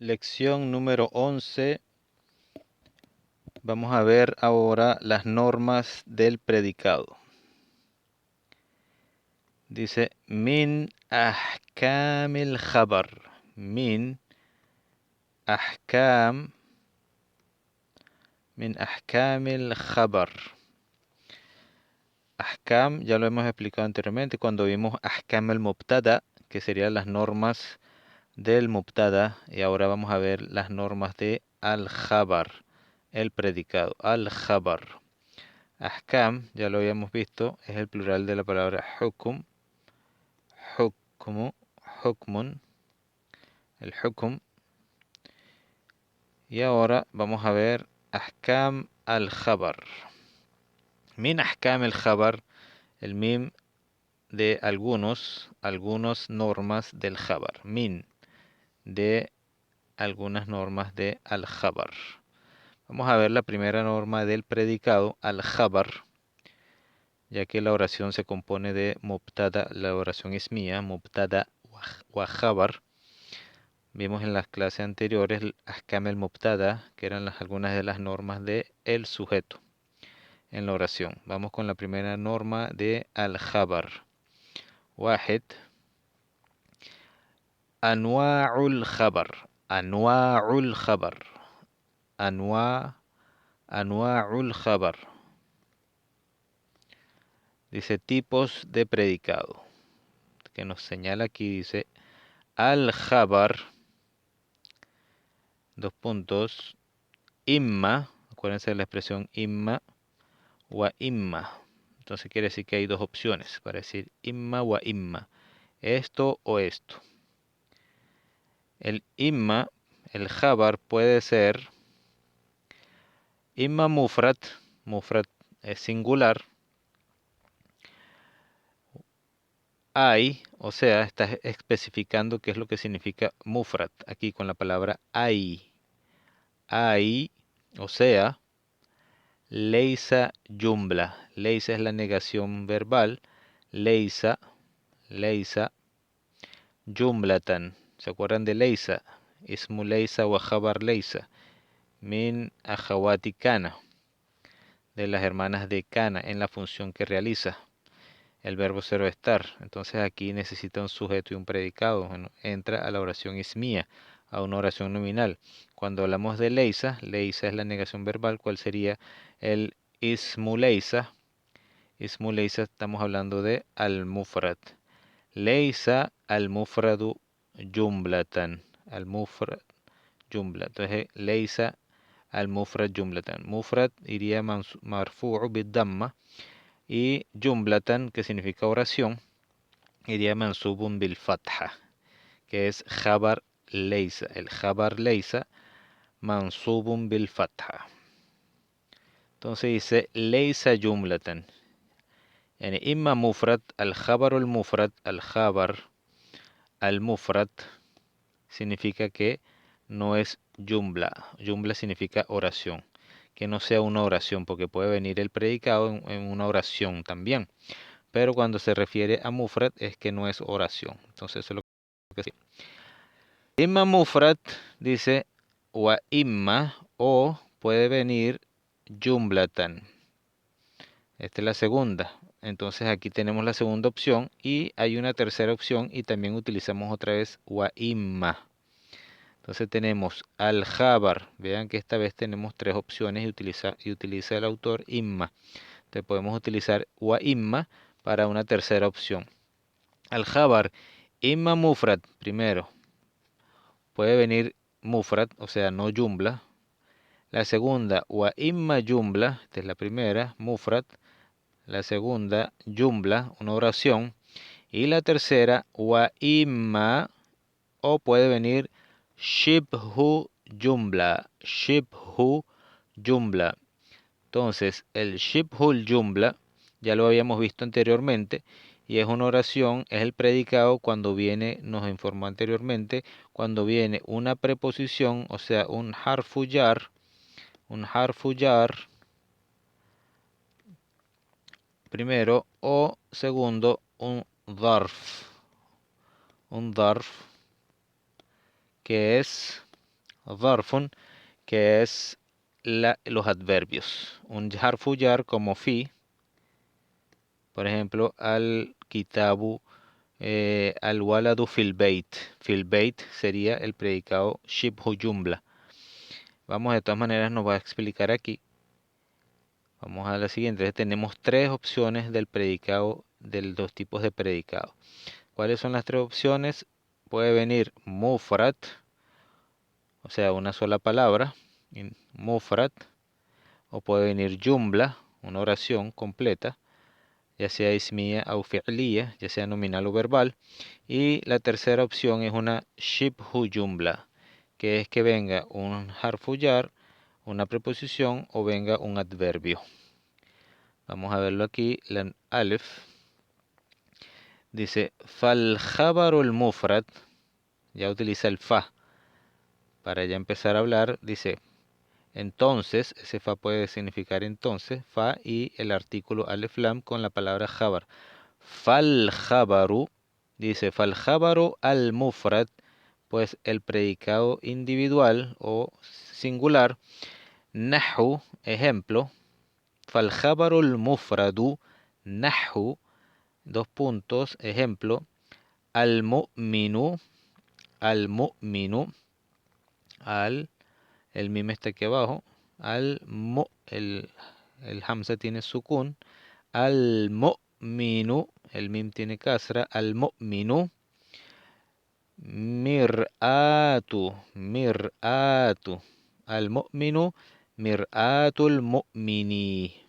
Lección número 11. Vamos a ver ahora las normas del predicado. Dice, min ahkamil khabar. Min ahkamil khabar. Ahkam, ya lo hemos explicado anteriormente cuando vimos ahkam el mubtada, que serían las normas del mubtada, y ahora vamos a ver las normas de al-khabar, el predicado, al-khabar. Ahkam, ya lo habíamos visto, es el plural de la palabra hukum, hukmun, el hukum. Y ahora vamos a ver ahkam al-khabar. Min ahkam al-khabar, el mim de algunas normas del khabar. Min, de algunas normas de al-khabar. Vamos a ver la primera norma del predicado, al-khabar, ya que la oración se compone de mubtada, la oración ismía, mubtada wa khabar. Vimos en las clases anteriores ahkam el mubtada, que eran algunas de las normas de el sujeto en la oración. Vamos con la primera norma de al-khabar. Wahid, anwa'ul khabar. Anwa'ul khabar. Anwa'ul khabar. Dice tipos de predicado. Que nos señala aquí, dice al-khabar, dos puntos, imma, acuérdense de la expresión imma wa imma. Entonces quiere decir que hay dos opciones para decir imma wa imma, esto o esto. El imma, el khabar puede ser imma mufrad, mufrad es singular, hay, o sea, está especificando qué es lo que significa mufrad aquí con la palabra hay, o sea, leisa jumla. Leisa es la negación verbal. Leisa jumlatan. ¿Se acuerdan de leisa? Ismu leisa wa khabar leisa. Min akhawati kana. De las hermanas de kana en la función que realiza. El verbo ser o estar. Entonces aquí necesita un sujeto y un predicado. Bueno, entra a la oración ismía, a una oración nominal. Cuando hablamos de leisa, leisa es la negación verbal. ¿Cuál sería el ismu leisa? Ismu leisa, estamos hablando de al-mufrad. Leisa al-mufradu jumlatan. Al-mufrad jumla. Entonces, leisa al-mufrad jumlatan. Mufrad iría marfu'u bid-damma. Y jumlatan, que significa oración, iría mansubun bil fatha, que es khabar leisa. El khabar leisa mansubun bil fatha. Entonces dice leisa jumlatan. Yani imma mufrad, al khabar al mufrad significa que no es jumla. Jumla significa oración. Que no sea una oración, porque puede venir el predicado en una oración también. Pero cuando se refiere a mufrad es que no es oración. Entonces eso es lo que sí. Imma mufrad dice wa imma, o puede venir jumlatan. Esta es la segunda. Entonces aquí tenemos la segunda opción y hay una tercera opción y también utilizamos otra vez wa imma. Entonces tenemos al-khabar. Vean que esta vez tenemos tres opciones y utiliza el autor imma. Entonces podemos utilizar wa imma para una tercera opción. Al-khabar, imma mufrad, primero. Puede venir mufrad, o sea, no jumla. La segunda, wa imma jumla, esta es la primera, mufrad. La segunda, jumla, una oración. Y la tercera, wa imma, o puede venir shibhu jumla, shibhu jumla. Entonces, el shibhul jumla, ya lo habíamos visto anteriormente, y es una oración, es el predicado cuando viene, nos informó anteriormente, cuando viene una preposición, o sea, un harfu jar, primero, o segundo, un dharf, que es Zarfun, que es los adverbios. Un harfu jar como fi, por ejemplo, al kitabu, al waladu fil bait. Fil bait sería el predicado shibhu jumla. Vamos, de todas maneras, nos va a explicar aquí. Vamos a la siguiente. Tenemos tres opciones del predicado, de los dos tipos de predicado. ¿Cuáles son las tres opciones? Puede venir mufrad, o sea, una sola palabra, mufrad, o puede venir jumla, una oración completa, ya sea ismiya o fi'liya, ya sea nominal o verbal. Y la tercera opción es una shibhu jumla, que es que venga un harfu jar, una preposición o venga un adverbio. Vamos a verlo aquí, la alef. Dice, fal khabarul mufrad, ya utiliza el fa. Para ya empezar a hablar, dice, entonces, ese fa puede significar entonces, fa y el artículo alef lam con la palabra khabar. Fal khabaru, dice, fal khabaru al mufrad, pues el predicado individual o singular, nahu, ejemplo, fal khabaru al mufradu, nahu, dos puntos, ejemplo, al mu'minu, al mu'minu, al, el mim está aquí abajo, al mu, el hamza tiene sukun, al mu'minu, el mim tiene kasra, al mu'minu, mir'atu, mir'atu, al mu'minu, mir'atul mu'mini,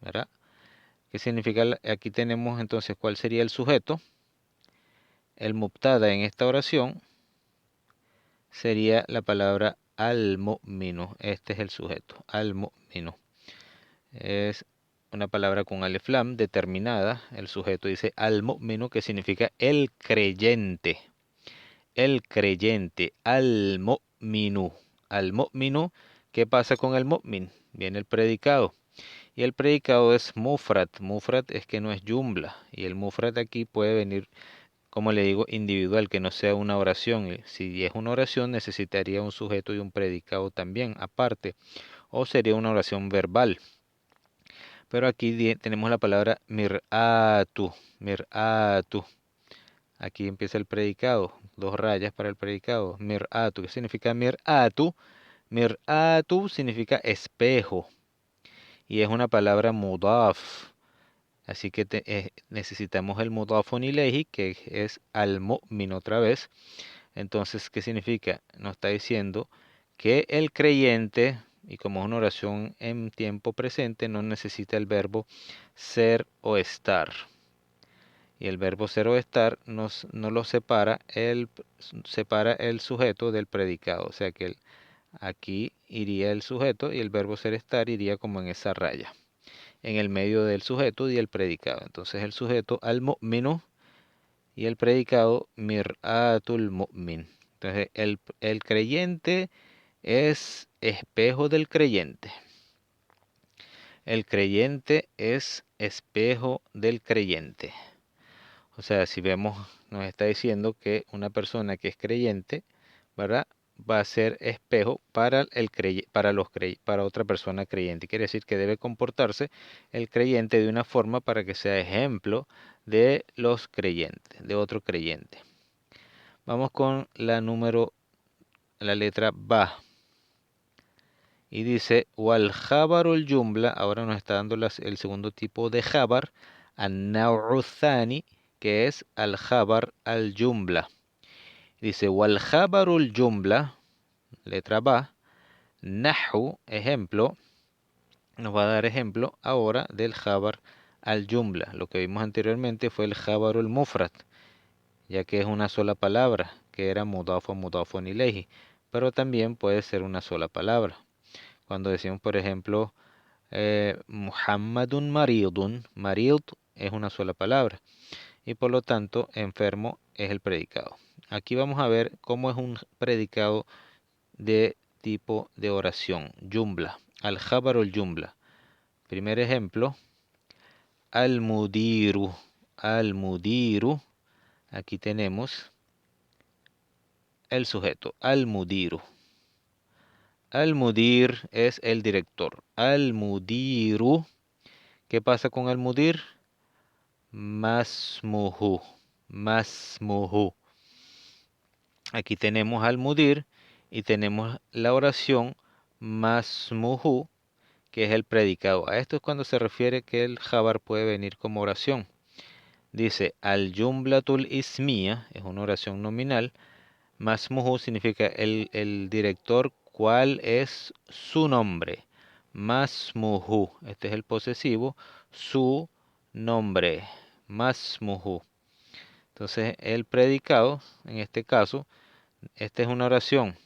¿verdad? ¿Qué significa? Aquí tenemos entonces cuál sería el sujeto. El mubtada en esta oración sería la palabra al-mu'minu. Este es el sujeto, al-mu'minu. Es una palabra con alif lam determinada. El sujeto dice al-mu'minu, que significa el creyente. El creyente, al-mu'minu. Al-mu'minu, ¿qué pasa con el mu'min? Viene el predicado. Y el predicado es mufrad. Mufrad es que no es jumla. Y el mufrad aquí puede venir, como le digo, individual, que no sea una oración. Si es una oración, necesitaría un sujeto y un predicado también, aparte. O sería una oración verbal. Pero aquí tenemos la palabra mir'atu, mir'atu. Aquí empieza el predicado, dos rayas para el predicado. Mir'atu, ¿qué significa mir'atu? Mir'atu significa espejo. Y es una palabra mudaf. Así que necesitamos el mudafun ilayhi, que es al mu'min otra vez. Entonces, ¿qué significa? Nos está diciendo que el creyente, y como es una oración en tiempo presente, no necesita el verbo ser o estar. Y el verbo ser o estar no lo separa el sujeto del predicado. O sea que aquí iría el sujeto y el verbo ser estar iría como en esa raya, en el medio del sujeto y el predicado. Entonces el sujeto al mu'minu y el predicado mir'atul mu'min. Entonces el creyente es espejo del creyente. El creyente es espejo del creyente. O sea, si vemos, nos está diciendo que una persona que es creyente, ¿verdad? Va a ser espejo para para otra persona creyente. Quiere decir que debe comportarse el creyente de una forma para que sea ejemplo de los creyentes, de otro creyente. Vamos con la letra Ba. Y dice, wal jabarul jumla, ahora nos está dando el segundo tipo de jabar, an-naw'u thani, que es al jabar al jumla. Dice, wal jabarul jumla, letra Ba, nahu, ejemplo, nos va a dar ejemplo ahora del jabar al jumla. Lo que vimos anteriormente fue el jabarul mufrad, ya que es una sola palabra, que era mudafun ilayhi, pero también puede ser una sola palabra. Cuando decimos, por ejemplo, Muhammadun maridun, marid es una sola palabra y por lo tanto enfermo es el predicado. Aquí vamos a ver cómo es un predicado de tipo de oración, jumla, al-jabar o jumla. Primer ejemplo, al-mudiru, al-mudiru, aquí tenemos el sujeto, al-mudiru. Al-mudir es el director. Al-mudiru. ¿Qué pasa con al-mudir? Masmuhu. Masmuhu. Aquí tenemos al-mudir y tenemos la oración masmuhu, que es el predicado. A esto es cuando se refiere que el jabar puede venir como oración. Dice al-jumlatul ismiya, es una oración nominal. Masmuhu significa el director, ¿cuál es su nombre? Masmuhu, este es el posesivo, su nombre. Masmuhu. Entonces el predicado, en este caso, esta es una oración.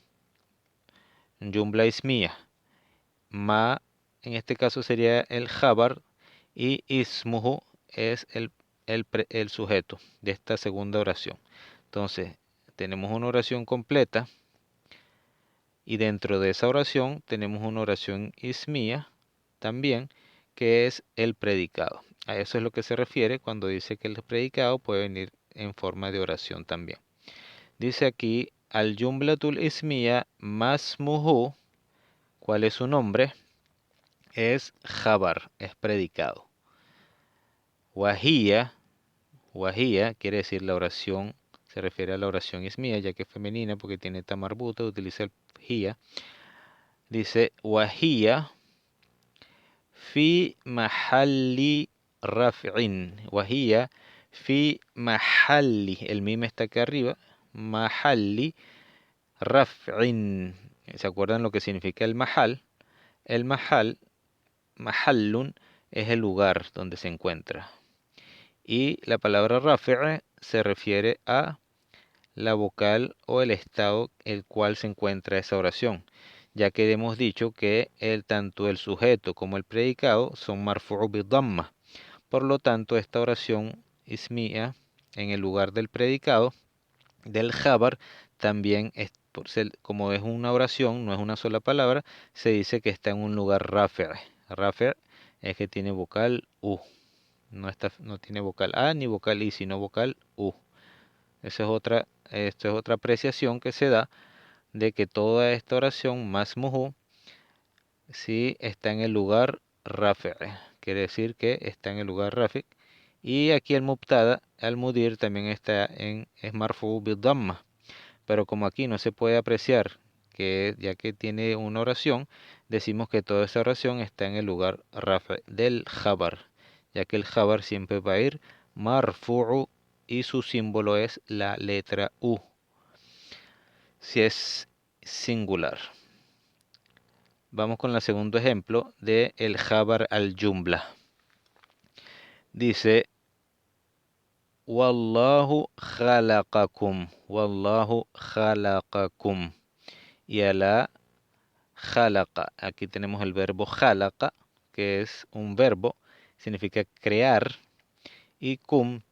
Jumla ismiya. Ma, en este caso sería el jabar, y ismuhu es el sujeto de esta segunda oración. Entonces, tenemos una oración completa y dentro de esa oración tenemos una oración ismía también, que es el predicado. A eso es lo que se refiere cuando dice que el predicado puede venir en forma de oración también. Dice aquí, al jumlatul ismía masmuhu, ¿cuál es su nombre? Es jabar, es predicado. Wahía, wahía quiere decir la oración, se refiere a la oración ismía, ya que es femenina porque tiene tamarbuta, utiliza el hía. Dice, wahía fi mahalli raf'in. Wahía fi mahalli, el mim está acá arriba, mahalli raf'in. ¿Se acuerdan lo que significa el mahal? El mahal, mahallun, es el lugar donde se encuentra. Y la palabra rafi' se refiere a la vocal o el estado en el cual se encuentra esa oración, ya que hemos dicho que tanto el sujeto como el predicado son marfu'u bidamma. Por lo tanto, esta oración ismía en el lugar del predicado, del jabar, también es, como es una oración, no es una sola palabra, se dice que está en un lugar rafi'. Rafi' es que tiene vocal u. No tiene vocal A ni vocal I, sino vocal U. Esto es otra apreciación que se da de que toda esta oración, más muhu, sí está en el lugar rafi'. Quiere decir que está en el lugar rafi'. Y aquí el mubtada, al mudir, también es marfu bidamma. Pero como aquí no se puede apreciar que ya que tiene una oración, decimos que toda esa oración está en el lugar rafi' del jabar, ya que el jabar siempre va a ir marfu'u y su símbolo es la letra U, si es singular. Vamos con el segundo ejemplo de el jabar al jumla. Dice, Wallahu khalaqakum, Wallahu khalaqakum. Y a la khalaqa, aquí tenemos el verbo khalaqa, que es un verbo, significa crear, y kum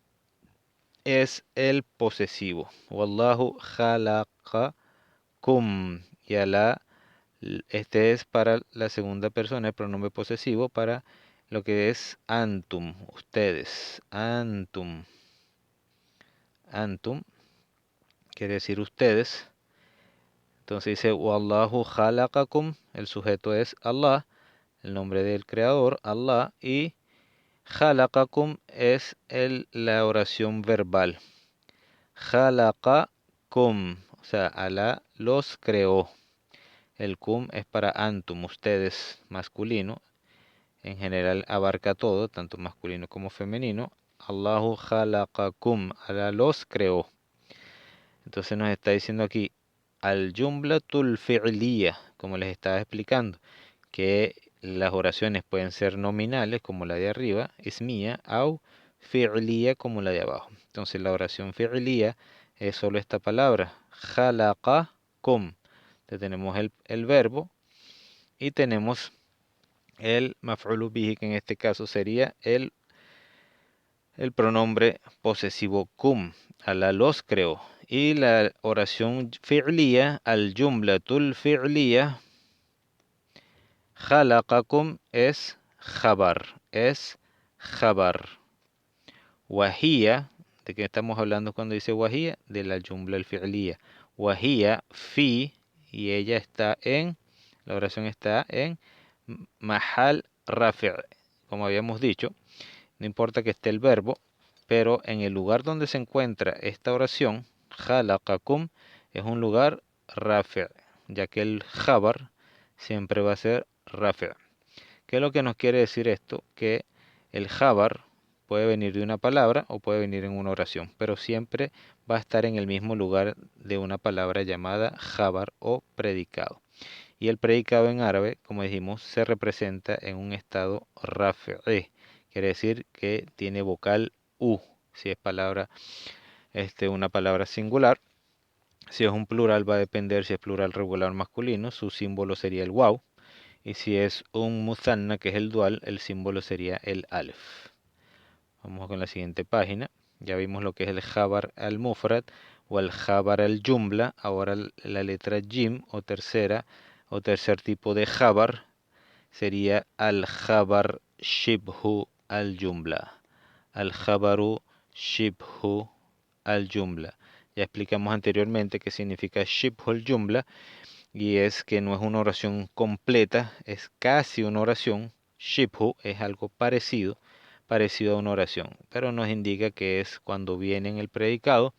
es el posesivo. Wallahu khalaqa kum. Y ala, este es para la segunda persona, el pronombre posesivo para lo que es antum, ustedes. Antum. Antum quiere decir ustedes. Entonces dice Wallahu khalaqakum, el sujeto es Allah, el nombre del creador, Allah, y khalaqakum es la oración verbal. Khalaqakum, o sea, Allah los creó. El kum es para antum, ustedes, masculino. En general abarca todo, tanto masculino como femenino. Allahu khalaqakum, Allah los creó. Entonces nos está diciendo aquí, al jumlatul fi'liya, como les estaba explicando, que las oraciones pueden ser nominales, como la de arriba, ismía, o fi'liya, como la de abajo. Entonces la oración fi'liya es solo esta palabra, khalaqakum. Entonces tenemos el verbo y tenemos el maf'ulu bihi, que en este caso sería el pronombre posesivo kum. Allah los creó. Y la oración fi'liya, al jumlatul fi'liya, khalaqakum es jabar. Es jabar. Wahía, ¿de qué estamos hablando cuando dice wahía? De la jumla al fi'liya. Wahía fi, y ella está en La oración está en mahal rafi', como habíamos dicho. No importa que esté el verbo, pero en el lugar donde se encuentra esta oración, khalaqakum, es un lugar rafi', ya que el jabar siempre va a ser rafi'. ¿Qué es lo que nos quiere decir esto? Que el jabar puede venir de una palabra o puede venir en una oración, pero siempre va a estar en el mismo lugar de una palabra llamada jabar o predicado. Y el predicado en árabe, como dijimos, se representa en un estado rafi'i. Quiere decir que tiene vocal U, si es una palabra singular. Si es un plural va a depender si es plural regular masculino, su símbolo sería el waw. Y si es un muthanna, que es el dual, el símbolo sería el alf. Vamos con la siguiente página. Ya vimos lo que es el jabar al mufrad o el jabar al jumla. Ahora la letra jim o tercer tipo de jabar sería al jabar shibhu al jumla. Al jabaru shibhu al jumla. Ya explicamos anteriormente qué significa shibhu al jumla, y es que no es una oración completa, es casi una oración. Shibhu es algo parecido a una oración, pero nos indica que es cuando viene en el predicado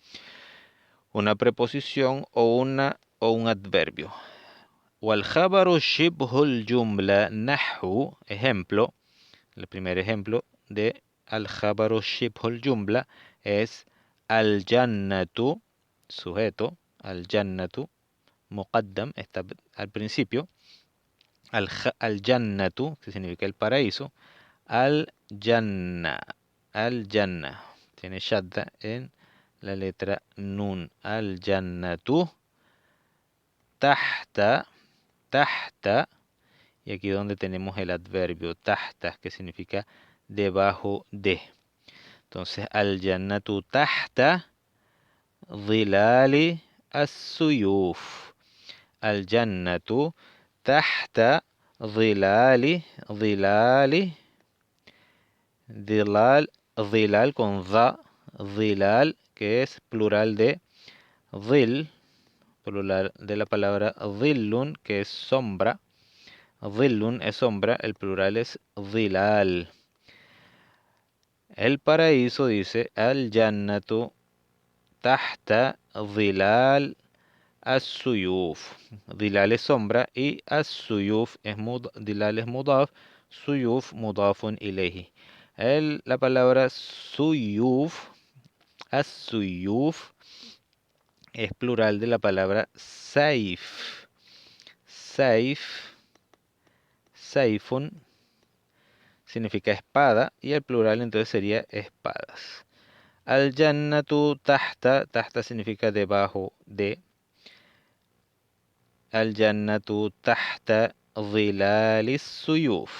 una preposición o un adverbio. والخبر شبه الجملة نحو, ejemplo, el primer ejemplo de al-khabaru shibhul jumla es al-jannatu, sujeto, al-jannatu, muqaddam, está al principio, al-jannatu, que significa el paraíso, al-janna, al-janna, tiene shadda en la letra nun, al-jannatu, tahta, tahta, y aquí donde tenemos el adverbio tahta, que significa debajo de. Entonces, al-jannatu tahta dhilali as-suyuf. Al-jannatu tahta dhilali, dhilal con dha, dhilal, que es plural de dhil, plural de la palabra dhillun, que es sombra. Dhillun es sombra, el plural es dhilal. El paraíso dice al-jannatu tahta dhilal as-suyuf. Dhilal es sombra y as-suyuf es dhilal es mudaf, suyuf mudafun ilayhi. La palabra suyuf, as-suyuf, es plural de la palabra saif. Saif, saifun, significa espada, y el plural entonces sería espadas. Al-jannatu tahta, tahta significa debajo de. Al-jannatu tahta dhilalis suyuf.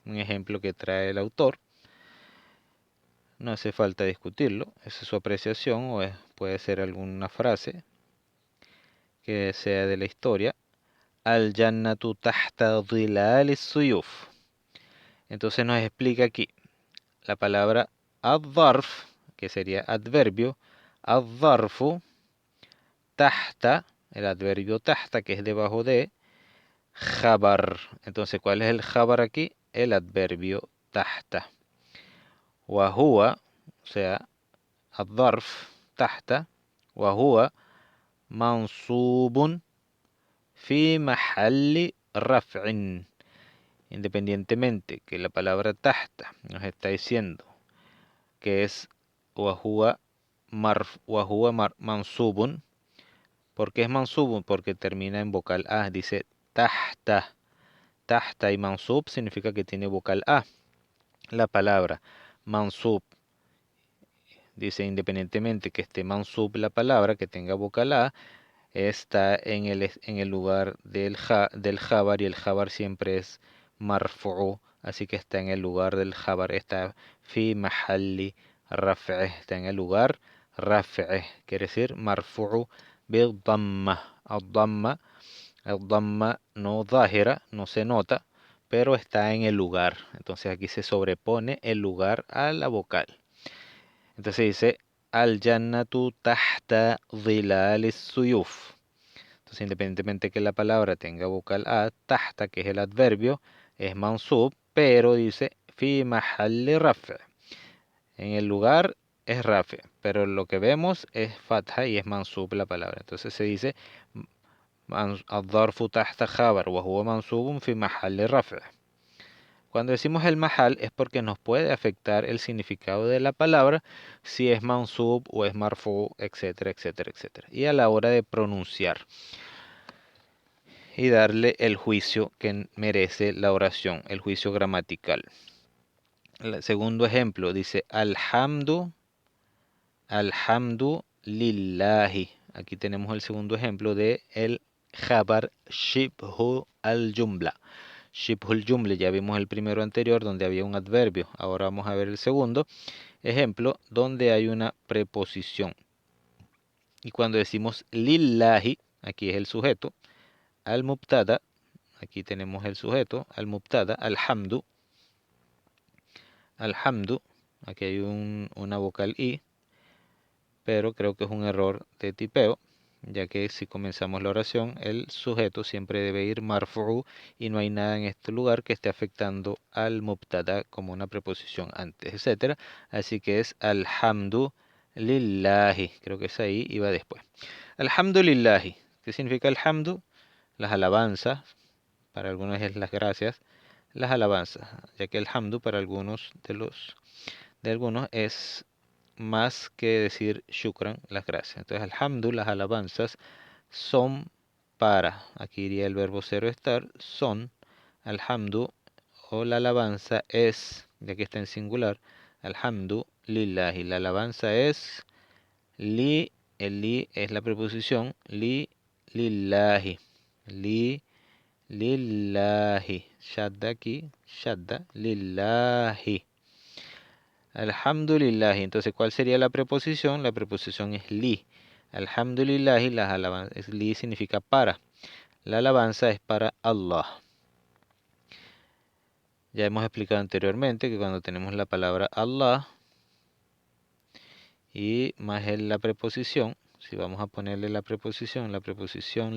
Un ejemplo que trae el autor. No hace falta discutirlo, esa es su apreciación, o puede ser alguna frase que sea de la historia. Al-jannatu tahta dhilalis suyuf. Entonces nos explica aquí la palabra ad-dharf, que sería adverbio. Ad-dharfu, tahta, el adverbio tahta, que es debajo de, jabar. Entonces, ¿cuál es el jabar aquí? El adverbio tahta. Wahua, o sea, ad-dharf, tahta, wahua, mansubun fi mahalli raf'in. Independientemente que la palabra tahta nos está diciendo que es wahua mansubun. ¿Por qué es mansubun? Porque termina en vocal A. Dice tahta. Tahta y mansub significa que tiene vocal A. La palabra mansub dice independientemente que esté mansub la palabra, que tenga vocal A, está en el lugar del jabar, y el jabar siempre es marfu'u, así que está en el lugar del jabar, está fi mahalli raf'ih, está en el lugar raf'ih, quiere decir marfu'u bil damma. Al-damma no zahira, no se nota, pero está en el lugar. Entonces aquí se sobrepone el lugar a la vocal. Entonces dice al-jannatu tahta dhilalis suyuf. Entonces, independientemente que la palabra tenga vocal A, tahta, que es el adverbio, es mansub, pero dice fi mahalli raf'. En el lugar es rafi, pero lo que vemos es fatha y es mansub la palabra. Entonces se dice الظرف تحت خبر وهو منصوب في محل رفع. Cuando decimos el mahal es porque nos puede afectar el significado de la palabra si es mansub o es marfu, etcétera, etcétera, etcétera. Y a la hora de pronunciar y darle el juicio que merece la oración, el juicio gramatical. El segundo ejemplo dice alhamdu, alhamdu lillahi. Aquí tenemos el segundo ejemplo de el jabar shibhu al-jumla. Shibhul jumla, ya vimos el primero anterior donde había un adverbio. Ahora vamos a ver el segundo ejemplo donde hay una preposición. Y cuando decimos lillahi, aquí es el sujeto, al mubtada, aquí tenemos el sujeto, al mubtada, alhamdu, alhamdu, aquí hay una vocal i, pero creo que es un error de tipeo, ya que si comenzamos la oración, el sujeto siempre debe ir marfu y no hay nada en este lugar que esté afectando al mubtada como una preposición antes, etcétera. Así que es alhamdu lillahi, creo que es ahí y va después. Alhamdu lillahi, ¿qué significa alhamdu? Las alabanzas, para algunos es las gracias, las alabanzas, ya que el hamdu para algunos de algunos es más que decir shukran, las gracias. Entonces, alhamdu, las alabanzas, son para, aquí iría el verbo ser o estar, son, alhamdu, o la alabanza es, ya que está en singular, alhamdu lillahi, la alabanza es li, el li es la preposición, li, lillahi, li, lillahi, shadda aquí, shadda, lillahi. Alhamdulillahi. Entonces, ¿cuál sería la preposición? La preposición es li. Alhamdulillahi, las alabanzas, li significa para. La alabanza es para Allah. Ya hemos explicado anteriormente que cuando tenemos la palabra Allah y más la preposición, si vamos a ponerle la preposición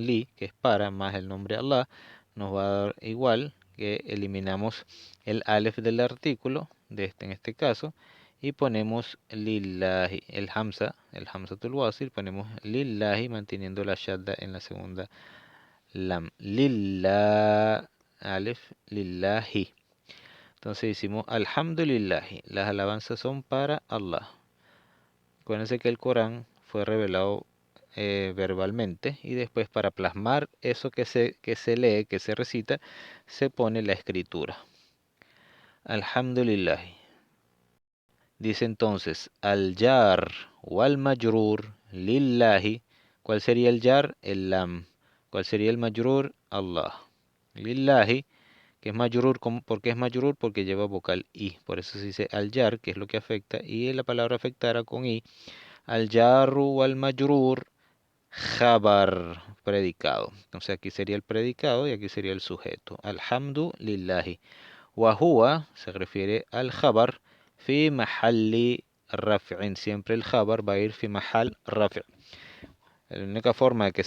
li, que es para, más el nombre Allah, nos va a dar igual que eliminamos el alef del artículo, en este caso, y ponemos lillahi, el hamzatul wasl, ponemos lillahi manteniendo la shadda en la segunda lam. Lillah, alef, lillahi. Entonces decimos alhamdulillahi, las alabanzas son para Allah. Acuérdense que el Corán fue revelado verbalmente y después para plasmar eso que se lee, que se recita, se pone la escritura. Alhamdulillah. Dice entonces, al jar o al majrur lillahi. ¿Cuál sería el jar? El lam. ¿Cuál sería el majrur? Allah. Lillahi, que es majrur, ¿por qué es majrur? Porque lleva vocal i. Por eso se dice al jar, que es lo que afecta, y la palabra afectará con i. Al jarru o al majrur, jabar, predicado. Entonces aquí sería el predicado y aquí sería el sujeto. Alhamdu lillahi. Wahua se refiere al jabar fi mahalli raf'in. Siempre el jabar va a ir fi mahal raf'. La única forma de que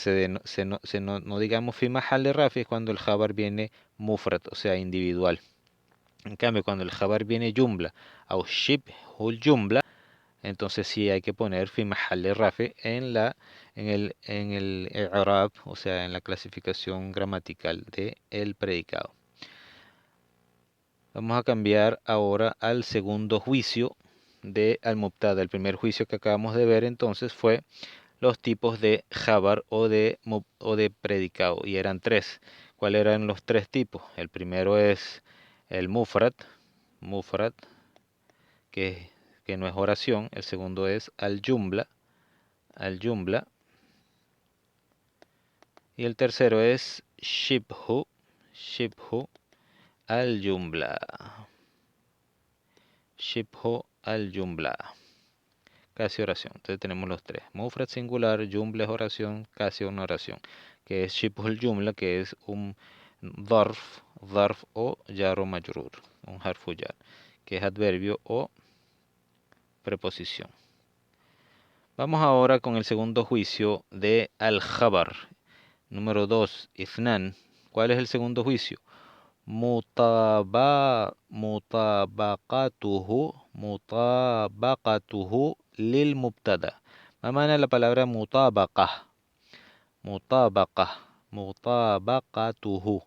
no digamos fi mahal raf' es cuando el jabar viene mufrad, o sea, individual. En cambio, cuando el jabar viene jumla o shibhul jumla, entonces sí hay que poner fi mahal rafi en el i'rab, o sea, en la clasificación gramatical de el predicado. Vamos a cambiar ahora al segundo juicio de al-mubtada. El primer juicio que acabamos de ver entonces fue los tipos de jabar o de predicado, y eran tres. ¿Cuáles eran los tres tipos? El primero es el mufrad, que, que no es oración. El segundo es al-jumla, y el tercero es shibhu al-jumla. Shibhu al-jumla. Casi oración. Entonces tenemos los tres. Mufrad singular, jumla es oración, casi una oración. Que es shibhu al-jumla, que es un dharf o jar o majrur. Un harfu jar, que es adverbio o preposición. Vamos ahora con el segundo juicio de al-jabar. Número 2, Ithnan. ¿Cuál es el segundo juicio? Mutabaqatuhu lil mubtada. ¿Qué ma'na la palabra mutabaqah? Mutabaqah. Mutabaqatuhu.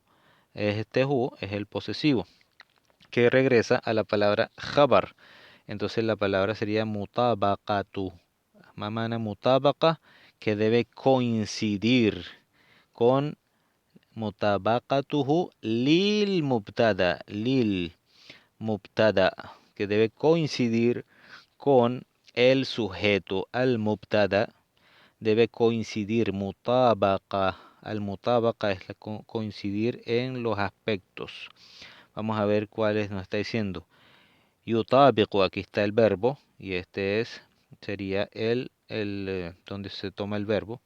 Este hu es el posesivo que regresa a la palabra khabar. Entonces la palabra sería mutabaqatu. Mamana mutabaqa, que debe coincidir con mutabaqatuhu lil mubtada, que debe coincidir con el sujeto. Al mubtada debe coincidir mutabaqa. Al mutabaqa es coincidir en los aspectos. Vamos a ver cuáles nos está diciendo. Yutabiqu, aquí está el verbo, y este sería donde se toma el verbo,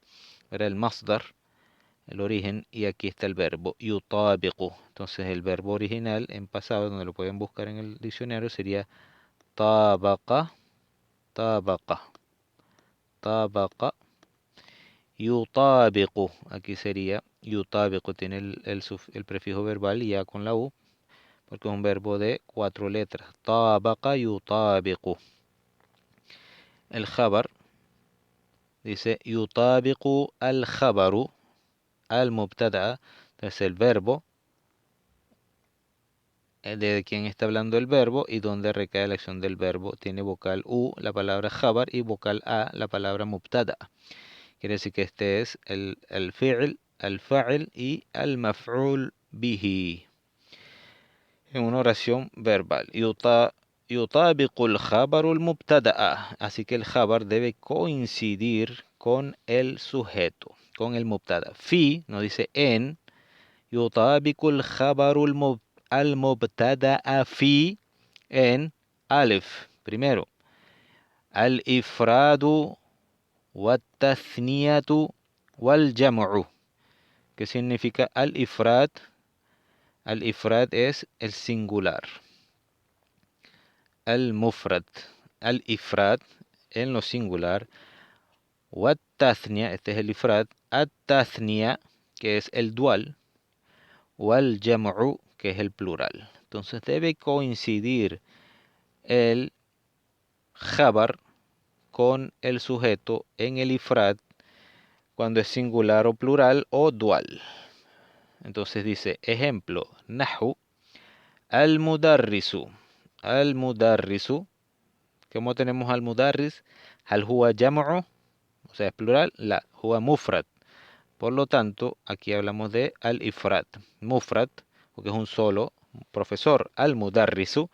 era el masdar, el origen, y aquí está el verbo yutabiqu. Entonces el verbo original en pasado, donde lo pueden buscar en el diccionario, sería tabaqa, tabaqa, tabaqa, yutabiqu. Aquí sería yutabiqu, tiene el prefijo verbal y ya con la u, porque es un verbo de 4 letras. Tabaqa yutabiqu. El khabar dice yutabiqu al khabaru al mubtada. Entonces el verbo, de quién está hablando el verbo y dónde recae la acción del verbo. Tiene vocal u, la palabra khabar, y vocal a, la palabra mubtada. Quiere decir que este es el fi'l, el fa'il y el maf'ul bihi. En una oración verbal. Yutabiqu al khabaru al mubtada'a. Así que el khabar debe coincidir con el sujeto, con el mubtada. Fi nos dice en. Yutabiqu al khabaru al mubtada'a fi en alif. Primero, al ifradu wat tathniyatu wal jam'u. ¿Qué significa al ifrad? Al ifrad es el singular. Al mufrad, al ifrad en lo singular. Wat tathnia, este es el ifrad. At tathnia, que es el dual. Wal jam'u, que es el plural. Entonces debe coincidir el khabar con el sujeto en el ifrad cuando es singular o plural o dual. Entonces dice, ejemplo, nahu, al mudarrisu. Al mudarrisu. ¿Cómo tenemos al mudarris? Hal huwa jam'u, o sea, es plural, la huwa mufrad. Por lo tanto, aquí hablamos de al ifrad, mufrad, porque es un solo profesor, al mudarrisu.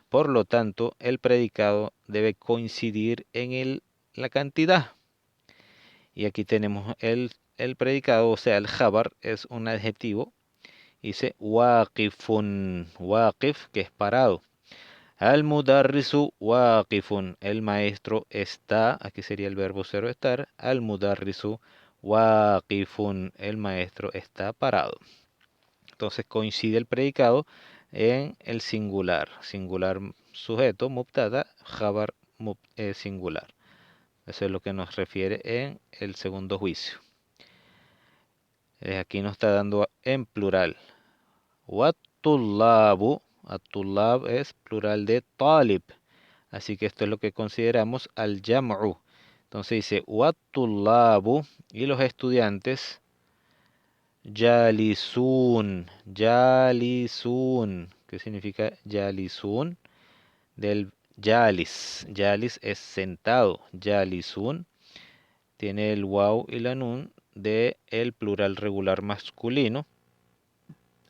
Por lo tanto, el predicado debe coincidir en la cantidad. Y aquí tenemos el predicado, o sea, el khabar es un adjetivo. Dice waqifun, waqif, que es parado. Al mudarrisu waqifun, el maestro está, aquí sería el verbo cero estar. Al mudarrisu waqifun, el maestro está parado. Entonces coincide el predicado en el singular. Singular sujeto, mubtada, khabar singular. Eso es lo que nos refiere en el segundo juicio. Aquí nos está dando en plural. Wat-tullabu, at-tullab es plural de talib. Así que esto es lo que consideramos al jam'u. Entonces dice wat-tullabu, y los estudiantes yalisun, yalisun. ¿Qué significa yalisun? Del yalis. Yalis es sentado. Yalisun tiene el waw y la nun de el plural regular masculino.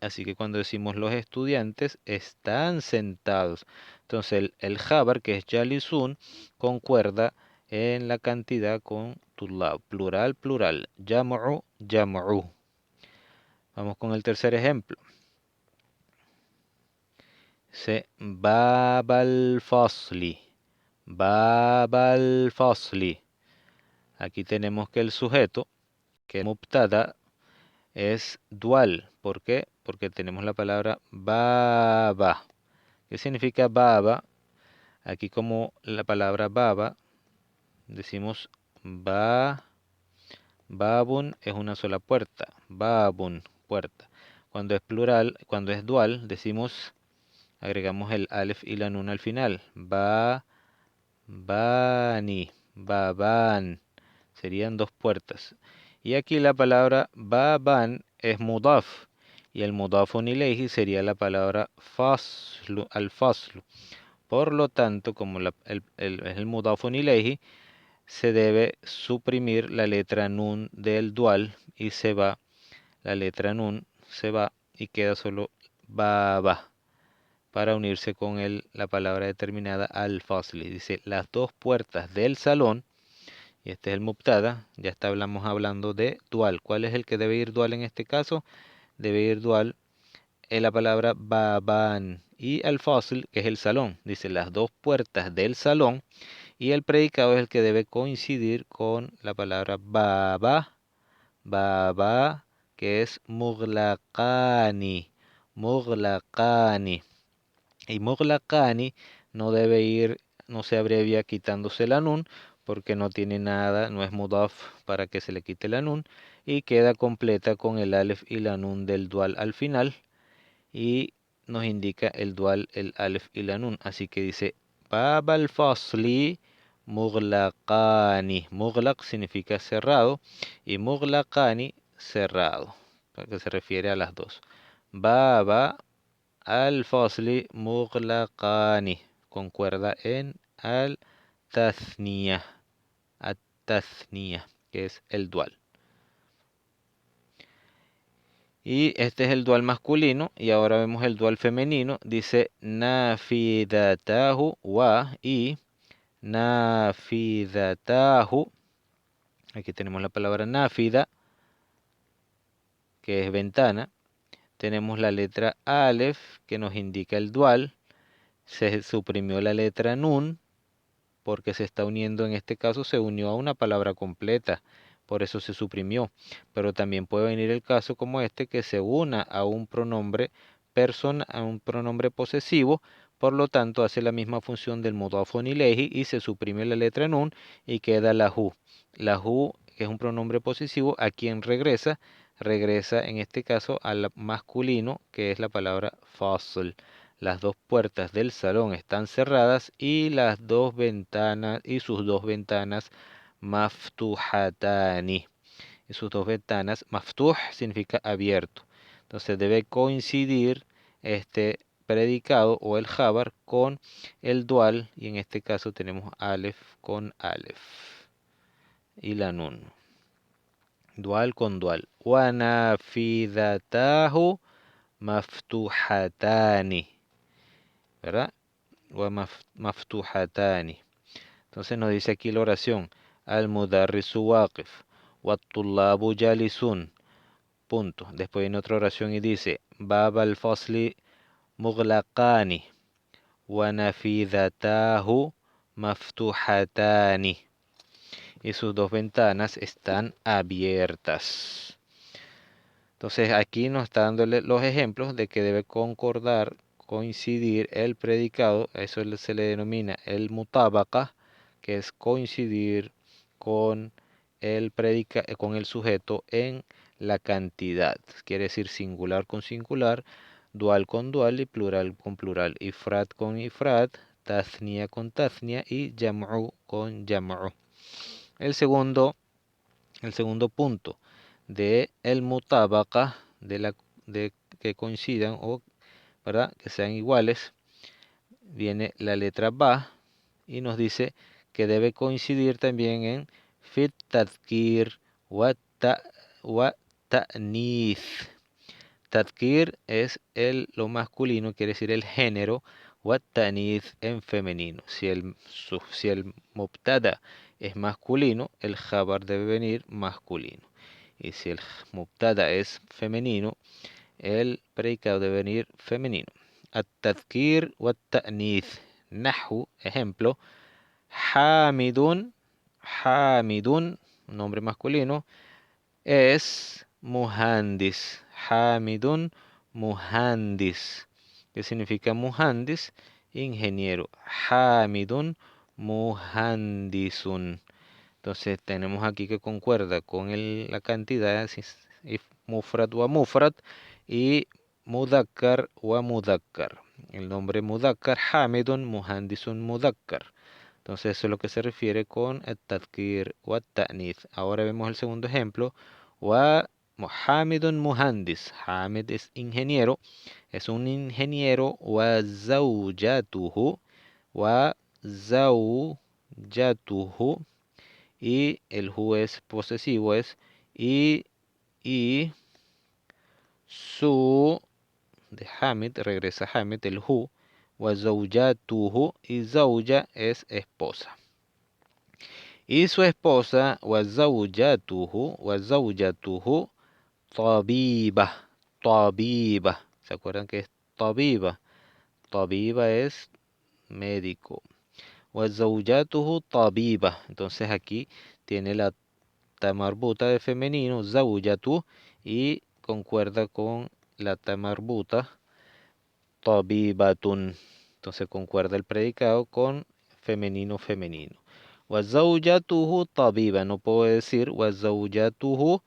Así que cuando decimos los estudiantes están sentados. Entonces el jabar, que es yalisun, concuerda en la cantidad con tullab. Plural, plural. Jam'u, jam'u. Vamos con el tercer ejemplo. Dice babal fasli. Babal fasli. Aquí tenemos que el sujeto, que es mubtada, es dual. ¿Por qué? Porque tenemos la palabra baba. ¿Qué significa baba? Aquí como la palabra baba, decimos Babun es una sola puerta. Babun, puerta. Cuando es plural, cuando es dual, decimos, agregamos el alef y la nun al final. Bani, baban. Serían dos puertas. Y aquí la palabra baban es mudaf. Y el mudafun ilayhi sería la palabra faslu, al faslu. Por lo tanto, como es el mudafun ilayhi, se debe suprimir la letra nun del dual y se va, la letra nun se va y queda solo baba para unirse con la palabra determinada al fasli. Dice las dos puertas del salón, y este es el mubtada, ya hablamos hablando de dual. ¿Cuál es el que debe ir dual en este caso? Debe ir dual en la palabra baban y al fasl, que es el salón. Dice las dos puertas del salón. Y el predicado es el que debe coincidir con la palabra baba, baba, que es muglaqani, muglaqani. Y muglaqani no debe ir, no se abrevia quitándose la nun, porque no tiene nada, no es mudaf para que se le quite la nun, y queda completa con el alef y la nun del dual al final, y nos indica el dual, el alef y la nun. Así que dice, bab al fasli muglaqani. Muglaq significa cerrado y muglaqani cerrado, porque se refiere a las dos. Baba al fasli muglaqani. Concuerda en al tathniya, at tathniya, que es el dual. Y este es el dual masculino y ahora vemos el dual femenino. Dice nafidatahu wa y nafidatahu. Aquí tenemos la palabra nafida, que es ventana. Tenemos la letra alef, que nos indica el dual. Se suprimió la letra nun, porque se está uniendo, en este caso se unió a una palabra completa, por eso se suprimió. Pero también puede venir el caso como este, que se una a un pronombre a un pronombre posesivo, por lo tanto hace la misma función del mudafun ilayhi y se suprime la letra nun y queda la hu. La hu, que es un pronombre posesivo, ¿a quien regresa? Regresa en este caso al masculino, que es la palabra fasl. Las dos puertas del salón están cerradas y las dos ventanas y sus dos ventanas maftuhatani. Y sus dos ventanas, maftuh significa abierto. Entonces debe coincidir este predicado o el jabar con el dual, y en este caso tenemos alef con alef y la nun. Dual con dual. Wa nafidatahu maftuhatani. ¿Verdad? Maftuhatani. Entonces nos dice aquí la oración. Al-mudarrisu waqif. Wat-tullabu jalisun. Punto. Después viene otra oración y dice. Bab al-fasli mughlaqani. Wa nafidatahu maftuhatani. Y sus dos ventanas están abiertas. Entonces aquí nos está dando los ejemplos de que debe concordar, coincidir el predicado. A eso se le denomina el mutabaqa, que es coincidir con con el sujeto en la cantidad. Quiere decir singular con singular, dual con dual y plural con plural. Ifrad con ifrad, tathnia con tathnia y jam'u con jam'u. El segundo punto de el mutabaqa, de que coincidan o, ¿verdad?, que sean iguales, viene la letra ba y nos dice que debe coincidir también en fit tadkir wa ta'nith. Tadkir es lo masculino, quiere decir el género, wa ta'nith en femenino. Si el mubtada es masculino, el jabar debe venir masculino. Y si el mubtada es femenino, el predicado debe venir femenino. At-tadkir wa ta'nith. Nahu, ejemplo, Hamidun, Hamidun, un nombre masculino, es muhandis. Hamidun, muhandis. ¿Qué significa muhandis? Ingeniero. Hamidun, muhandisun. Entonces tenemos aquí que concuerda con la cantidad, if mufrad wa mufrad y mudakkar wa mudakkar. El nombre mudakkar, hamidun, muhandisun, mudakkar. Entonces eso es lo que se refiere con el tadkir wa ta'nith. Ahora vemos el segundo ejemplo. Wa Hamidun muhandis. Hamid es ingeniero. Es un ingeniero. Wa zawjatuhu. Wa zawjatuhu. Y el hu es posesivo, es y su de Hamid, regresa Hamid, el hu. Wa zawjatuhu y zawja es esposa. Y su esposa, wa zawjatuhu, tabiba, tabiba. ¿Se acuerdan que es tabiba? Tabiba es médico. Wa zawjatuhu tabiba. Entonces aquí tiene la tamarbuta de femenino, zawjatu, y concuerda con la tamarbuta tabibatun. Entonces concuerda el predicado con femenino, femenino. Wazawjatuhu tabiba. No puedo decir wazawjatuhu.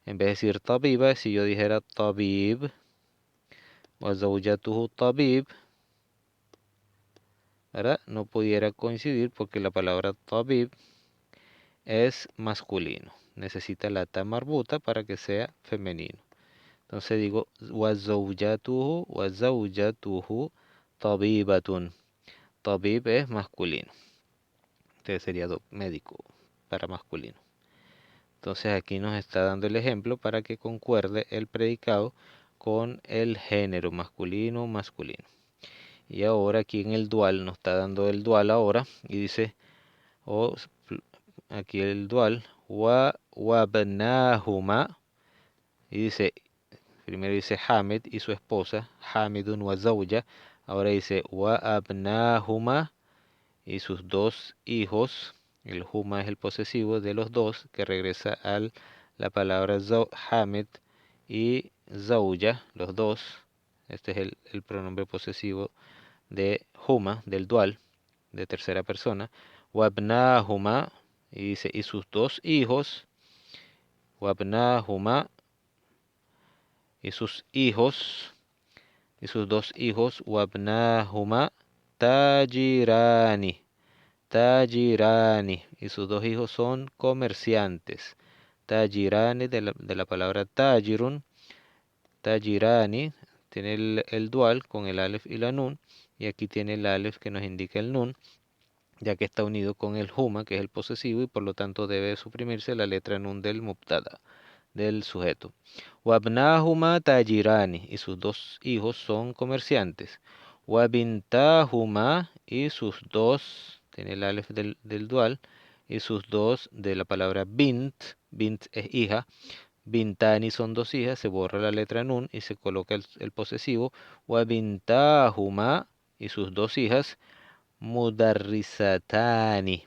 En vez de decir tabiba, si yo dijera tabib, wazawjatuhu tabib, ¿verdad? No pudiera coincidir porque la palabra tabib es masculino. Necesita la ta marbuta para que sea femenino. Entonces digo wazawjatuhu tabibatun. Tabib es masculino. Entonces sería médico para masculino. Entonces aquí nos está dando el ejemplo para que concuerde el predicado con el género masculino, masculino. Y ahora aquí en el dual nos está dando el dual ahora y dice, aquí el dual, wabnahuma, y dice, primero dice Hamid y su esposa, Hamidun wa zawja, ahora dice wabnahuma y sus dos hijos. El huma es el posesivo de los dos que regresa a la palabra Hamid y zawja, los dos. Este es el pronombre posesivo de huma, del dual, de tercera persona. Wabnahuma, y dice, y sus dos hijos. Wabnahuma, y sus hijos, y sus dos hijos. Wabnahuma tajirani. Tajirani, y sus dos hijos son comerciantes. Tajirani de la palabra tajirun. Tajirani tiene el dual con el alef y la nun. Y aquí tiene el alef que nos indica el nun, ya que está unido con el huma, que es el posesivo, y por lo tanto debe suprimirse la letra nun del mubtada, del sujeto. Wabnahuma tajirani, y sus dos hijos son comerciantes. Wabintahuma, y sus dos, tiene el alef del dual, y sus dos de la palabra bint, bint es hija, bintani son dos hijas, se borra la letra nun y se coloca el posesivo. Wabintahuma, y sus dos hijas, mudarrisatani,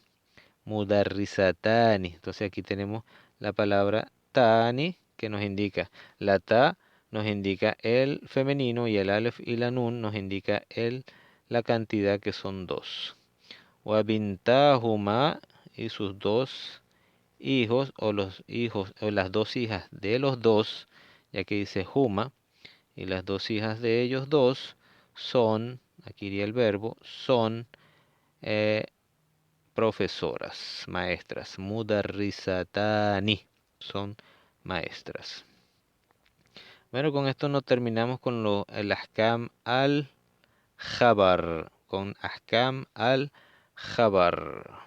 mudarrisatani. Entonces aquí tenemos la palabra tani que nos indica la ta, nos indica el femenino, y el alef y la nun nos indica la cantidad, que son dos. Wabintahuma, y sus dos hijos, o los hijos o las dos hijas de los dos, ya que dice huma, y las dos hijas de ellos dos son, aquí iría el verbo, son eh, profesoras, maestras. Mudarrisatani, son maestras. Bueno, con esto nos terminamos con el ahkam al-Jabar. Con ahkam al-Jabar.